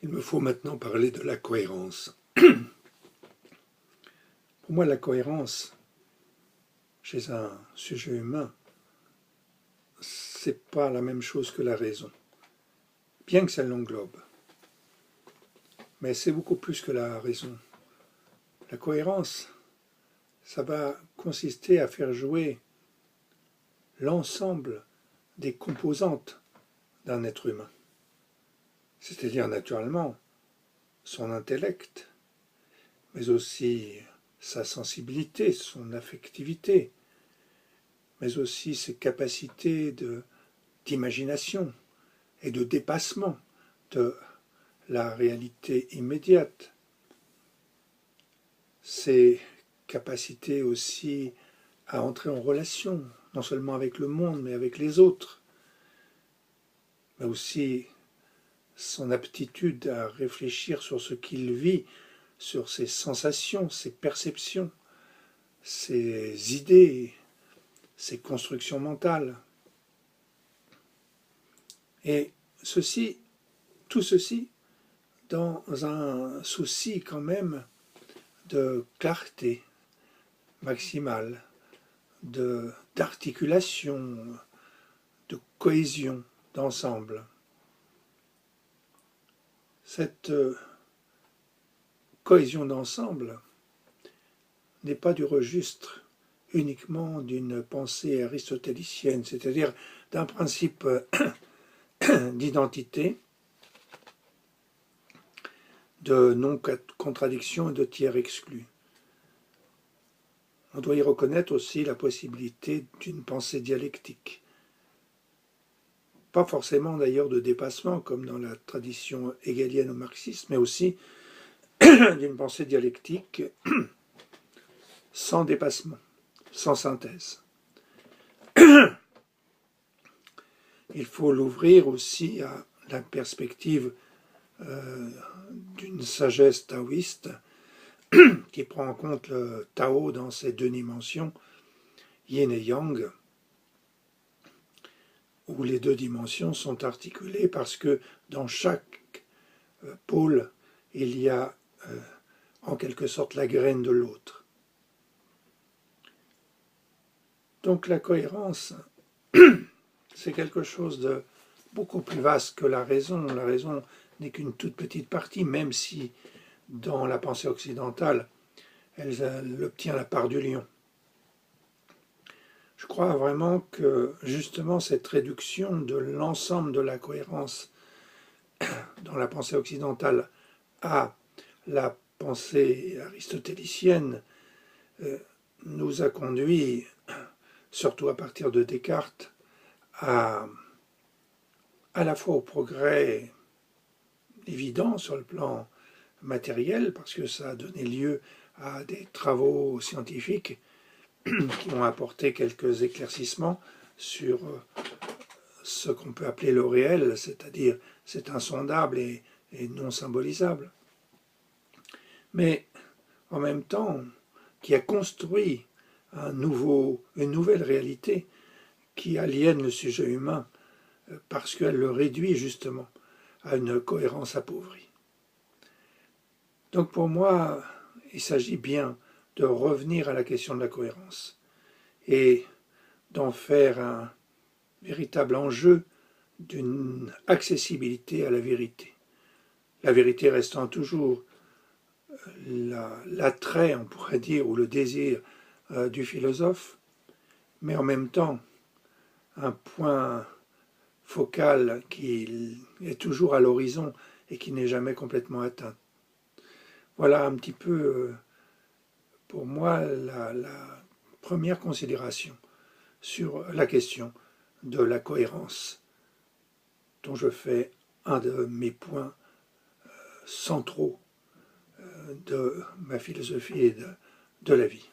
Il me faut maintenant parler de la cohérence. Pour moi, la cohérence, chez un sujet humain, c'est pas la même chose que la raison, bien que ça l'englobe. Mais c'est beaucoup plus que la raison. La cohérence, ça va consister à faire jouer l'ensemble des composantes d'un être humain. C'est-à-dire naturellement son intellect, mais aussi sa sensibilité, son affectivité, mais aussi ses capacités d'imagination et de dépassement de la réalité immédiate, ses capacités aussi à entrer en relation, non seulement avec le monde, mais avec les autres, mais aussi son aptitude à réfléchir sur ce qu'il vit, sur ses sensations, ses perceptions, ses idées, ses constructions mentales. Et tout ceci, dans un souci quand même de clarté maximale, d'articulation, de cohésion, d'ensemble. Cette cohésion d'ensemble n'est pas du registre uniquement d'une pensée aristotélicienne, c'est-à-dire d'un principe d'identité, de non-contradiction et de tiers exclus. On doit y reconnaître aussi la possibilité d'une pensée dialectique. Pas forcément d'ailleurs de dépassement, comme dans la tradition hegelienne ou marxiste, mais aussi d'une pensée dialectique sans dépassement, sans synthèse. Il faut l'ouvrir aussi à la perspective d'une sagesse taoïste qui prend en compte le Tao dans ses deux dimensions, yin et yang, où les deux dimensions sont articulées parce que dans chaque pôle, il y a en quelque sorte la graine de l'autre. Donc la cohérence, c'est quelque chose de beaucoup plus vaste que la raison. La raison n'est qu'une toute petite partie, même si dans la pensée occidentale, elle obtient la part du lion. Je crois vraiment que justement cette réduction de l'ensemble de la cohérence dans la pensée occidentale à la pensée aristotélicienne nous a conduit, surtout à partir de Descartes, à la fois au progrès évident sur le plan matériel, parce que ça a donné lieu à des travaux scientifiques qui ont apporté quelques éclaircissements sur ce qu'on peut appeler le réel, c'est-à-dire c'est insondable et non symbolisable. Mais en même temps, qui a construit une nouvelle réalité qui aliène le sujet humain parce qu'elle le réduit justement à une cohérence appauvrie. Donc pour moi, il s'agit bien de revenir à la question de la cohérence et d'en faire un véritable enjeu d'une accessibilité à la vérité. La vérité restant toujours l'attrait, on pourrait dire, ou le désir du philosophe, mais en même temps un point focal qui est toujours à l'horizon et qui n'est jamais complètement atteint. Voilà un petit peu, pour moi, la première considération sur la question de la cohérence, dont je fais un de mes points centraux de ma philosophie et de la vie.